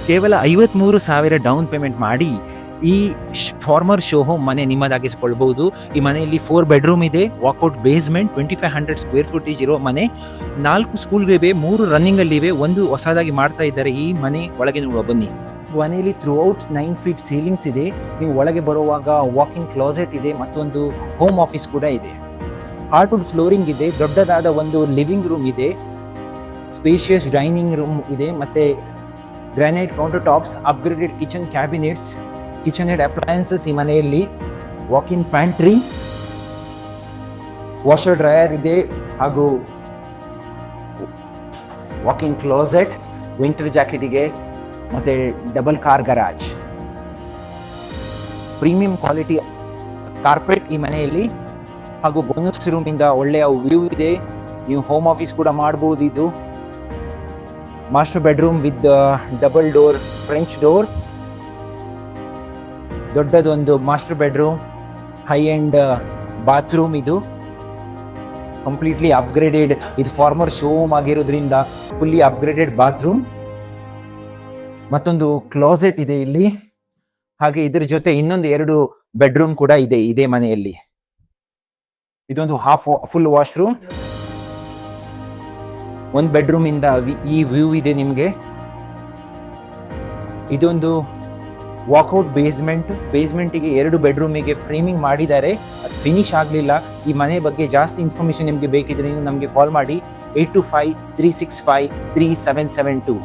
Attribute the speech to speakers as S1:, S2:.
S1: ಕೇವಲ 53,000 down payment ಮಾಡಿ ಈ ಫಾರ್ಮರ್ ಶೋ ಹೋಮ್ ಮನೆ ನಿಮ್ಮದಾಗಿಸಿಕೊಳ್ಬಹುದು. ಈ ಮನೆಯಲ್ಲಿ 4 ಬೆಡ್ರೂಮ್ ಇದೆ, ವಾಕೌಟ್ ಬೇಸ್ಮೆಂಟ್, 2500 ಸ್ಕ್ವೇರ್ ಫುಟೇಜ್ ಇರೋ ಮನೆ, 4 ಸ್ಕೂಲ್ಗಳಿವೆ, 3 ರನ್ನಿಂಗ್ ಅಲ್ಲಿ ಇವೆ, 1 ಹೊಸದಾಗಿ ಮಾಡ್ತಾ ಇದ್ದಾರೆ. ಈ ಮನೆ ಒಳಗೆ ನೋಡುವ ಬನ್ನಿ. ಮನೆಯಲ್ಲಿ ಥ್ರೂಔಟ್ 9 ಫೀಟ್ ಸೀಲಿಂಗ್ಸ್ ಇದೆ. ನೀವು ಒಳಗೆ ಬರುವಾಗ ವಾಕಿಂಗ್ ಕ್ಲಾಸೆಟ್ ಇದೆ, ಮತ್ತೊಂದು ಹೋಮ್ ಆಫೀಸ್ ಕೂಡ ಇದೆ. ಹಾರ್ಡ್ವುಡ್ ಫ್ಲೋರಿಂಗ್ ಇದೆ, ದೊಡ್ಡದಾದ ಒಂದು ಲಿವಿಂಗ್ ರೂಮ್ ಇದೆ, ಸ್ಪೇಷಿಯಸ್ ಡೈನಿಂಗ್ ರೂಮ್ ಇದೆ, ಮತ್ತೆ granite counter tops, upgraded kitchen cabinets, kitchen aid appliances ಈ ಮನೆಯಲ್ಲಿ, ವಾಕ್-ಇನ್ ಪ್ಯಾಂಟ್ರಿ, ವಾಷರ್ ಡ್ರಯರ್ ಇದೆ, ಹಾಗೂ ವಾಕ್-ಇನ್ ಕ್ಲೋಸೆಟ್, ವಿಂಟರ್ ಜಾಕೆಟಿಗೆ, ಮತ್ತೆ double car garage, premium quality carpet ಈ ಮನೆಯಲ್ಲಿ, ಹಾಗೂ ಬೋನಸ್ ರೂಮ್ ಇಂದ ಒಳ್ಳೆಯ ವ್ಯೂ ಇದೆ. ನೀವು ಹೋಮ್ ಆಫೀಸ್ ಕೂಡ ಮಾಡಬಹುದು. ಇದು master bedroom with double door French door, ದೊಡ್ಡದೊಂದು master bedroom, high end bathroom. ಇದು ಕಂಪ್ಲೀಟ್ಲಿ ಅಪ್ಗ್ರೇಡೆಡ್, ಇದು ಫಾರ್ಮರ್ ಶೋರೂಮ್ ಆಗಿರೋದ್ರಿಂದ ಫುಲ್ಲಿ ಅಪ್ಗ್ರೇಡೆಡ್ ಬಾತ್ರೂಮ್, ಮತ್ತೊಂದು ಕ್ಲಾಸೆಟ್ ಇದೆ ಇಲ್ಲಿ. ಹಾಗೆ ಇದ್ರ ಜೊತೆ ಇನ್ನೊಂದು 2 ಬೆಡ್ರೂಮ್ ಕೂಡ ಇದೆ ಇದೇ ಮನೆಯಲ್ಲಿ. ಇದೊಂದು ಫುಲ್ ವಾಶ್ರೂಮ್, 1 ಬೆಡ್ರೂಮ್ ಇಂದ ಈ ವ್ಯೂ ಇದೆ ನಿಮಗೆ. ಇದೊಂದು ವಾಕೌಟ್ ಬೇಸ್ಮೆಂಟಿಗೆ 2 ಬೆಡ್ರೂಮಿಗೆ ಫ್ರೇಮಿಂಗ್ ಮಾಡಿದ್ದಾರೆ, ಅದು ಫಿನಿಶ್ ಆಗಲಿಲ್ಲ. ಈ ಮನೆ ಬಗ್ಗೆ ಜಾಸ್ತಿ ಇನ್ಫಾರ್ಮೇಶನ್ ನಿಮಗೆ ಬೇಕಿದ್ರೆ ನೀವು ನಮಗೆ ಕಾಲ್ ಮಾಡಿ 8253653772.